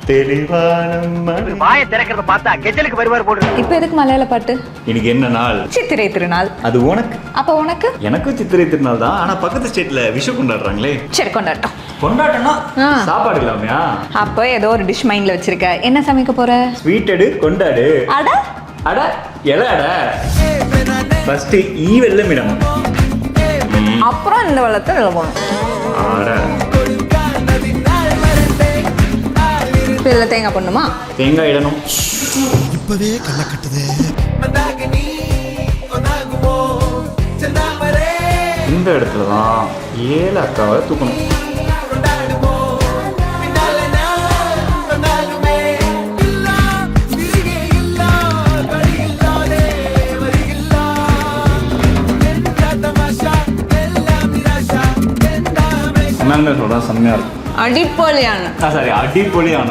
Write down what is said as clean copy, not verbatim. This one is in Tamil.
தெளிவானம் வாயை திறக்கிறத பார்த்தா கெஜலுக்கு வருவார் போடு. இப்ப எதுக்கு மலையாள பாட்டு? இன்னைக்கு என்ன நாள்? சித்திரை திருநாள். அது உனக்கு. அப்ப உனக்கு? எனக்கும் சித்திரை திருநாள் தான். ஆனா பக்கத்து ஸ்டேட்ல விஷு கொண்டாடுறாங்களே. சரி கொண்டாட்டம். கொண்டாட்டம்னா சாப்பாடு இல்லாமையா? அப்ப ஏதோ ஒரு டிஷ் மைண்ட்ல வச்சிருக்க. என்ன சமைக்க போற? ஸ்வீட் எடு, கொண்டாடு. அட அட எலட. ஃபர்ஸ்ட் ஈ வெல்லம் இடணும். அப்புறம் இந்த வெள்ளத்தை போகணும். ஆட இதுல தேங்காய் போடணுமா? தேங்காய் இடணும். இப்பவே கண்ண கட்டுது. இந்த இடத்துல தான் ஏலக்காவை தூக்கணும். என்ன சொல்றேன், செம்மையா இருக்கும். அடிப்பொலியான சாரி, அடிப்பொலியான